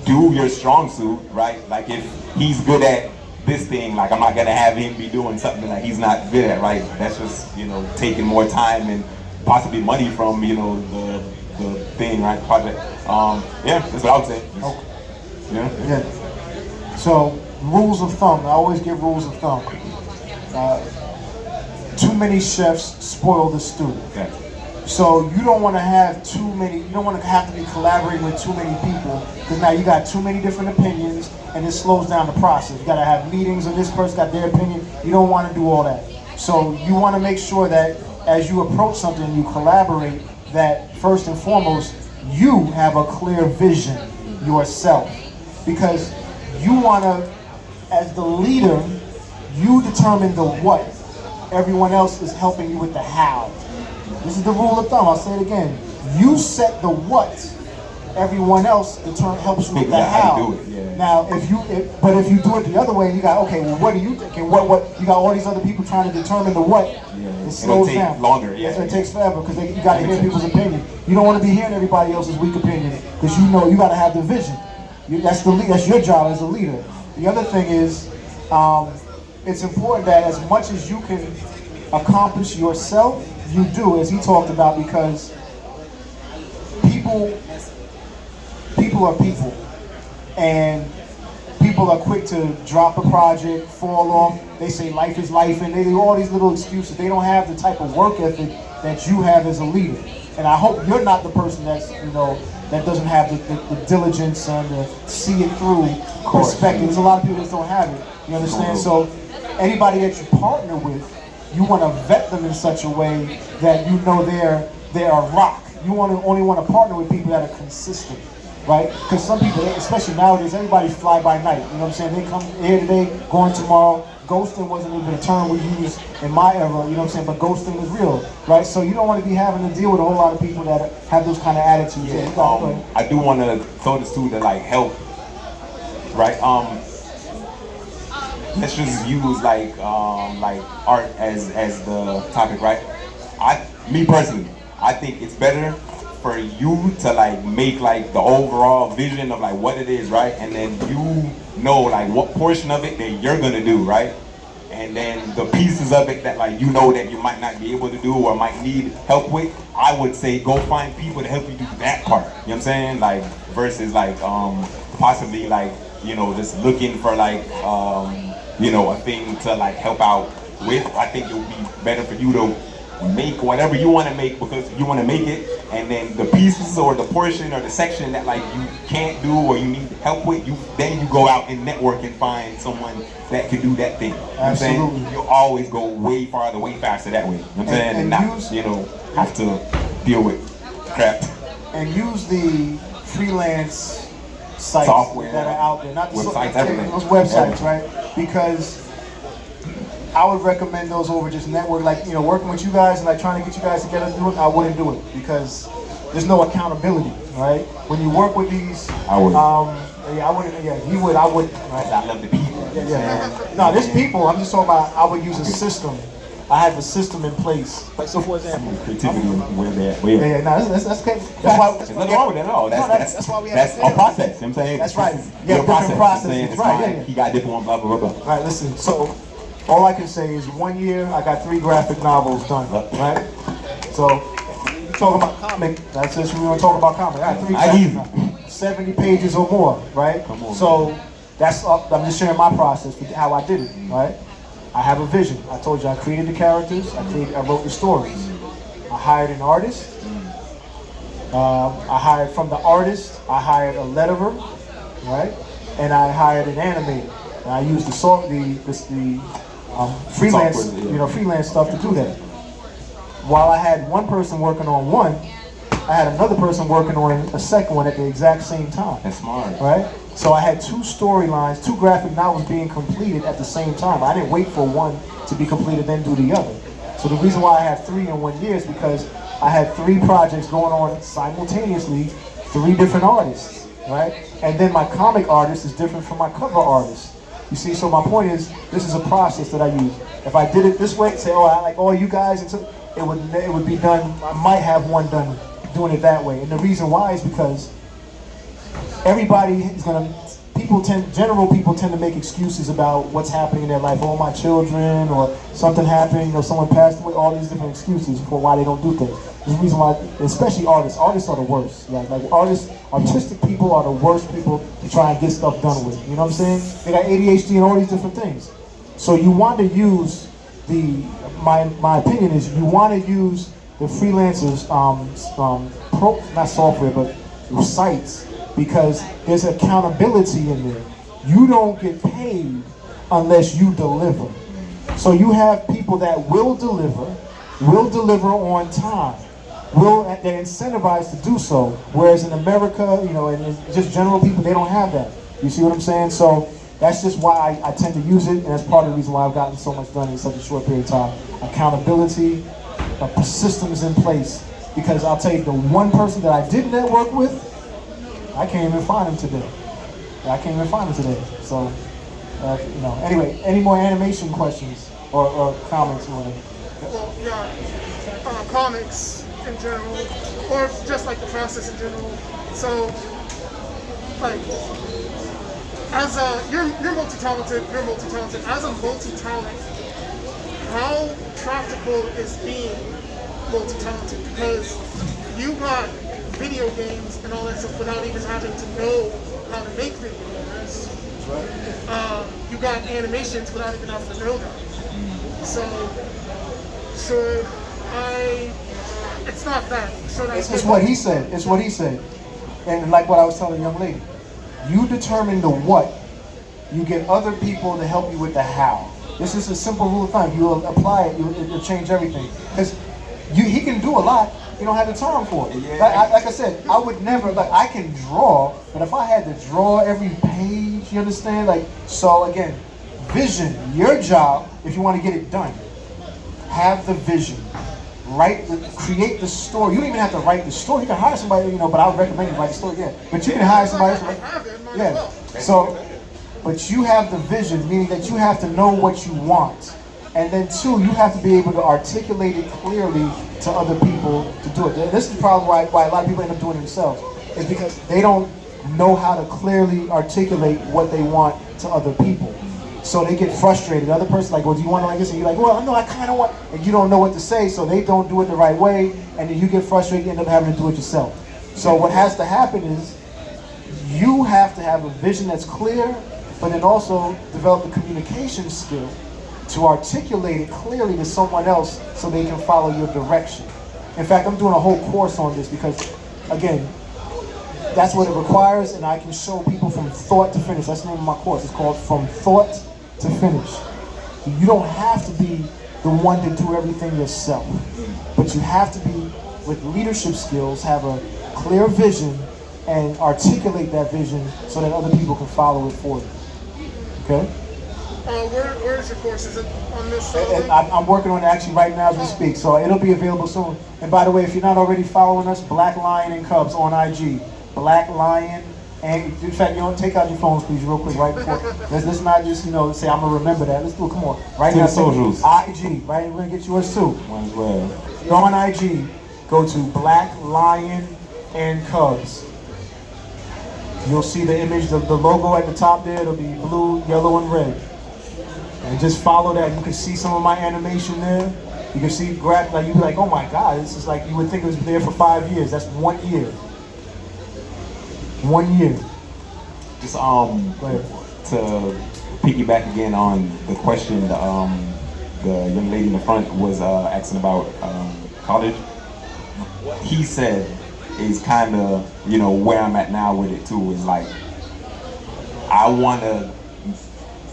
do your strong suit, right? Like if he's good at this thing, like I'm not gonna have him be doing something that he's not good at, right? That's just, you know, taking more time and possibly money from, you know, the thing, right, project. Yeah, that's what I would say.
Okay.
Yeah.
So, rules of thumb. I always give rules of thumb. Too many chefs spoil the stew.
Okay.
So you don't want to have too many. You don't want to have to be collaborating with too many people because now you got too many different opinions, and it slows down the process. You got to have meetings, and this person got their opinion. You don't want to do all that. So you want to make sure that as you approach something, you collaborate. That first and foremost, you have a clear vision yourself, because you want to, as the leader, you determine the what. Everyone else is helping you with the how. This is the rule of thumb. I'll say it again. You set the what. Everyone else helps you with the how. Now, if you do it the other way, you got, okay, well, what do you think? And what you got all these other people trying to determine the what. It slows down.
Take longer.
It takes forever because you got to hear people's opinion. You don't want to be hearing everybody else's weak opinion because you know you got to have the vision. That's your job as a leader. The other thing is, it's important that as much as you can accomplish yourself, you do, as he talked about, because people are people, and people are quick to drop a project, fall off. They say life is life, and they do all these little excuses. They don't have the type of work ethic that you have as a leader. And I hope you're not the person that's, you know, that doesn't have the diligence and the see it through perspective. There's a lot of people that don't have it. You understand? So anybody that you partner with, you want to vet them in such a way that you know they're a rock. You only want to partner with people that are consistent, right? Because some people, especially nowadays, everybody's fly by night. You know what I'm saying? They come here today, going tomorrow. Ghosting wasn't even a term we used in my era, you know what I'm saying? But ghosting is real, right? So you don't want to be having to deal with a whole lot of people that have those kind of attitudes.
Yeah, I do want to throw this to the like help, right? Let's just use like art as the topic, right? Me personally, I think it's better for you to like make like the overall vision of like what it is, right? And then you know like what portion of it that you're gonna do, right? And then the pieces of it that like you know that you might not be able to do or might need help with, I would say go find people to help you do that part. You know what I'm saying? Like versus like possibly like, you know, just looking for like you know, a thing to like help out with. I think it would be better for you to make whatever you want to make because you want to make it, and then the pieces or the portion or the section that like you can't do or you need help with, then you go out and network and find someone that can do that thing. You know what I'm saying? You'll always go way farther, way faster that way. You know what I'm saying? And not, you know, have to deal with crap.
And use the freelance sites
Software,
that are out there, not the
websites, everything.
those websites, right? Because I would recommend those over just network, like, you know, working with you guys and like trying to get you guys together to do it. I wouldn't do it because there's no accountability, right? When you work with these,
I would.
Yeah, I wouldn't. Yeah, you would. I wouldn't. Right?
I love the people.
Yeah. No, there's people. I'm just talking about. I would use a system. I have a system in place. Like, so, for example,
creativity where they're at.
Yeah, no, that's okay. That's why.
There's nothing wrong with that at all. That's
why we have.
That's a process. You know what I'm saying?
That's right.
Yeah,
Different processes.
It's
Right.
fine.
Yeah.
He got different one. Blah blah blah blah.
All right. Listen. So, all I can say is 1 year I got 3 graphic novels done. Right. So, you talking about comic? That's just we want to talk about comic. I got 3 graphic novels, 70 pages or more. Right.
Come on,
so, that's I'm just sharing my process with how I did it. Right. I have a vision. I told you I created the characters. I wrote the stories. I hired an artist. I hired from the artist. I hired a letterer, right? And I hired an animator. And I used the freelance,
Software, yeah.
you know, freelance stuff to do that. While I had one person working on one, I had another person working on a second one at the exact same time.
That's smart.
Right? So I had 2 storylines, 2 graphic novels being completed at the same time. I didn't wait for one to be completed then do the other. So the reason why I have 3 in 1 year is because I had 3 projects going on simultaneously, 3 different artists, right? And then my comic artist is different from my cover artist. You see, so my point is, this is a process that I use. If I did it this way, say, oh, I like all you guys, it would be done. I might have one done doing it that way. And the reason why is because everybody is gonna. General people tend to make excuses about what's happening in their life. Oh, my children, or something happened, you know, someone passed away. All these different excuses for why they don't do things. There's a reason why, especially artists. Artists are the worst. Like artists, artistic people are the worst people to try and get stuff done with. You know what I'm saying? They got ADHD and all these different things. So you want to use my opinion is you want to use the freelancers, not software, but sites, because there's accountability in there. You don't get paid unless you deliver. So you have people that will deliver on time, they're incentivized to do so. Whereas in America, you know, and just general people, they don't have that. You see what I'm saying? So that's just why I tend to use it, and that's part of the reason why I've gotten so much done in such a short period of time. Accountability, systems in place. Because I'll tell you, the one person that I did network with, I can't even find him today. So, you know. Anyway, any more animation questions or comments or whatever?
Well, yeah, comics in general, or just like the process in general. So, like, as you're multi-talented. As a multi-talent, how practical is being multi-talented? Because you got video games and all that stuff without even having to know how to make video games. You got animations without even having to know that. So it's not that.
It's what he said. It's what he said. And like what I was telling the young lady, you determine the what, you get other people to help you with the how. This is a simple rule of thumb. You apply it, it'll change everything. Because he can do a lot. You don't have the time for it. Yeah. Like I said, I would never, I can draw, but if I had to draw every page, you understand? So again, vision, your job, if you want to get it done, have the vision. Create the story. You don't even have to write the story. You can hire somebody, you know, but I would recommend you write the story, yeah. But you can hire somebody else. Yeah. So, but you have the vision, meaning that you have to know what you want. And then 2, you have to be able to articulate it clearly to other people to do it. This is probably why a lot of people end up doing it themselves. Is because they don't know how to clearly articulate what they want to other people. So they get frustrated. The other person like, well, do you want to like this? And you're like, well, no, I kind of want, and you don't know what to say, so they don't do it the right way, and then you get frustrated, you end up having to do it yourself. So what has to happen is, you have to have a vision that's clear, but then also develop the communication skill to articulate it clearly to someone else so they can follow your direction. In fact, I'm doing a whole course on this because, again, that's what it requires, and I can show people from thought to finish. That's the name of my course. It's called From Thought to Finish. You don't have to be the one to do everything yourself, but you have to be, with leadership skills, have a clear vision and articulate that vision so that other people can follow it for you. Okay?
Where is your course? Is it on this?
I'm working on it actually right now as we speak, so it'll be available soon. And by the way, if you're not already following us, Black Lion and Cubs on IG. Black Lion, and in fact, you don't take out your phones, please, real quick, right before. Let's not just, say, I'm gonna remember that. Let's do it. Come on, right now.
Socials.
IG, right? We're gonna get yours too.
Might as well.
Go on IG. Go to Black Lion and Cubs. You'll see the image, the logo at the top there. It'll be blue, yellow, and red. And just follow that. You can see some of my animation there. You can see, like you'd be like, oh my God, this is like you would think it was there for 5 years. That's 1 year. 1 year.
Just to piggyback again on the question, the young lady in the front was asking about college. What he said is kind of where I'm at now with it too. Is like I want to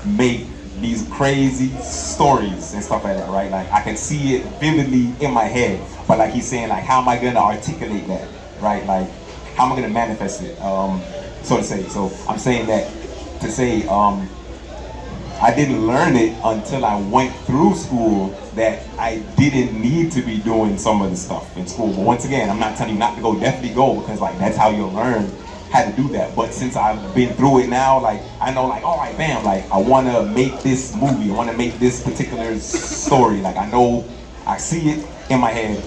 make these crazy stories and stuff like that, right? Like I can see it vividly in my head, but like he's saying, like how am I gonna articulate that, right? Like how am I gonna manifest it, so to say. So I'm saying that to say I didn't learn it until I went through school, that I didn't need to be doing some of the stuff in school. But once again, I'm not telling you not to go, definitely go, because like that's how you'll learn how to do that. But since I've been through it now, like I know, like all right, bam, like I want to make this movie, I want to make this particular story. Like I know, I see it in my head.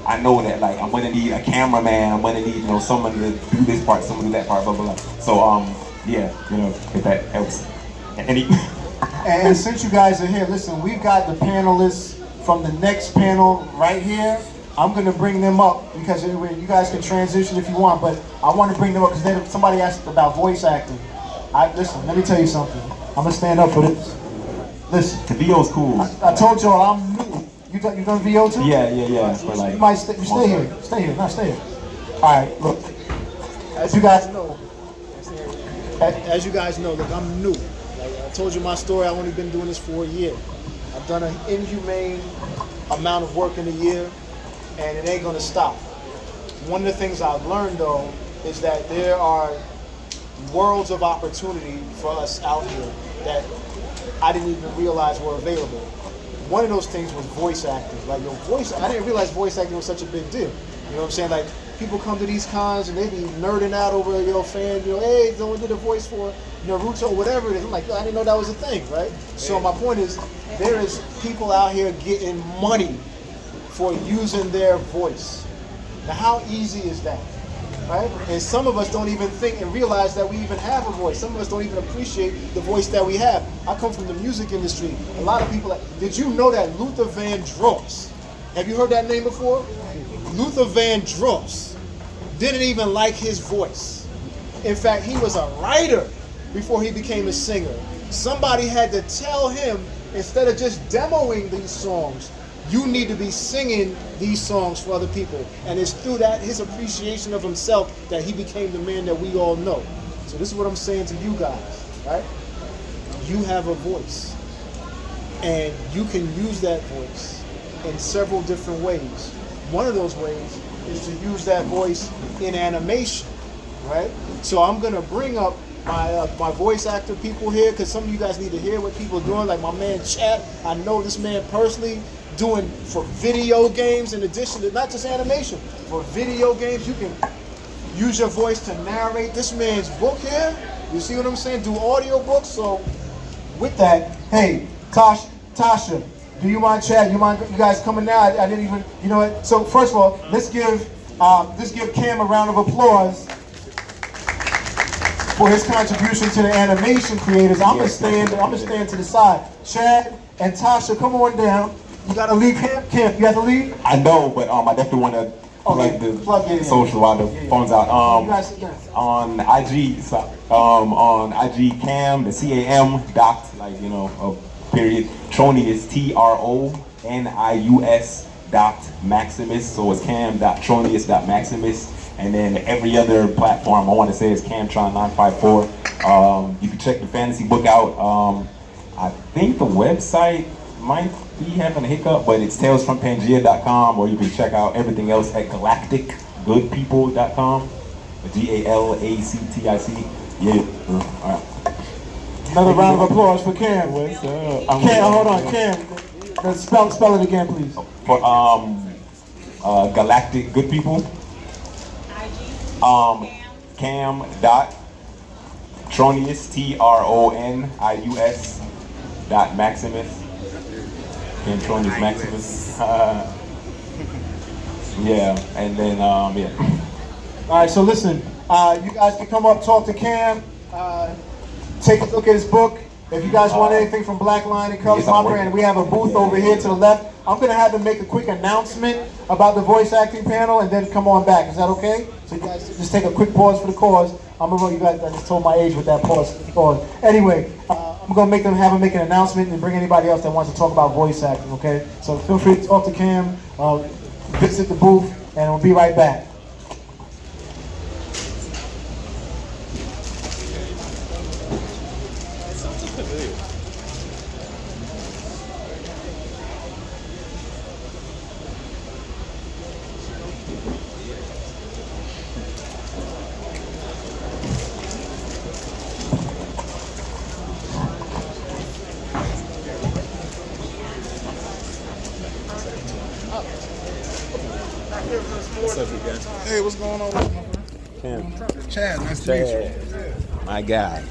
I know that like I'm gonna need a cameraman, I'm gonna need someone to do this part, someone to do that part, blah blah blah. So yeah, if that helps.
And since you guys are here, listen, we've got the panelists from the next panel right here. I'm gonna bring them up because you guys can transition if you want, but I want to bring them up because somebody asked about voice acting. Listen, let me tell you something. I'm gonna stand up for this. Listen,
the VO's cool.
I told y'all I'm new. You done VO too?
Yeah. For like,
you stay here. Stay here. No, stay here. All right, look. As you guys know, look, I'm new. Like I told you my story. I've only been doing this for a year. I've done an inhumane amount of work in a year, and it ain't gonna stop. One of the things I've learned though is that there are worlds of opportunity for us out here that I didn't even realize were available. One of those things was voice acting. Like I didn't realize voice acting was such a big deal. You know what I'm saying? Like people come to these cons and they be nerding out over fan, hey, someone did a voice for Naruto, whatever it is. I'm like, I didn't know that was a thing, right? So my point is, there is people out here getting money for using their voice. Now, how easy is that, right? And some of us don't even think and realize that we even have a voice. Some of us don't even appreciate the voice that we have. I come from the music industry. A lot of people, did you know that Luther Vandross, have you heard that name before? Luther Vandross didn't even like his voice. In fact, he was a writer before he became a singer. Somebody had to tell him, instead of just demoing these songs, you need to be singing these songs for other people. And it's through that, his appreciation of himself, that he became the man that we all know. So this is what I'm saying to you guys, right? You have a voice. And you can use that voice in several different ways. One of those ways is to use that voice in animation, right? So I'm gonna bring up my voice actor people here, because some of you guys need to hear what people are doing, like my man Chat. I know this man personally, doing for video games, in addition to not just animation, for video games. You can use your voice to narrate this man's book here. You see what I'm saying? Do audio books. So with that, hey, Tasha, do you mind, Chad? You guys coming now? I didn't even, you know what? So first of all, let's give Cam a round of applause. for his contribution to the animation creators. I'm gonna stand to the side. Chad and Tasha, come on down. You gotta leave camp. You have to leave?
I know, but I definitely want to plug the social while the phone's out. On IG, on IG Cam, the CAM dot, like, you know, period. Tronius, TRONIUS dot Maximus. So it's Cam.Tronius dot Maximus. And then every other platform I want to say is Cam-tron954. You can check the fantasy book out. I think the website might be having a hiccup, but it's talesfrompangea.com, or you can check out everything else at galacticgoodpeople.com. GALACTIC. Yeah. All right.
Another round of applause for Cam.
What's up?
Cam, hold on, Cam. Spell it again, please.
For Galactic Good People. Cam.Tronius, TRONIUS dot Maximus. Cam-tronius Maximus. Yeah, and then yeah.
All right, so listen, you guys can come up, talk to Cam, take a look at his book. If you guys want anything from Black Line and Colors, my brand, we have a booth over here to the left. I'm gonna have them make a quick announcement about the voice acting panel and then come on back. Is that okay? So you guys just take a quick pause for the cause. I'm gonna, you guys, I just told my age with that pause. Anyway, I'm gonna have them make an announcement and bring anybody else that wants to talk about voice acting, okay? So feel free to talk to Cam, visit the booth, and we'll be right back.
Hey, what's going on?
Cam.
Chad, nice to meet you.
My guy.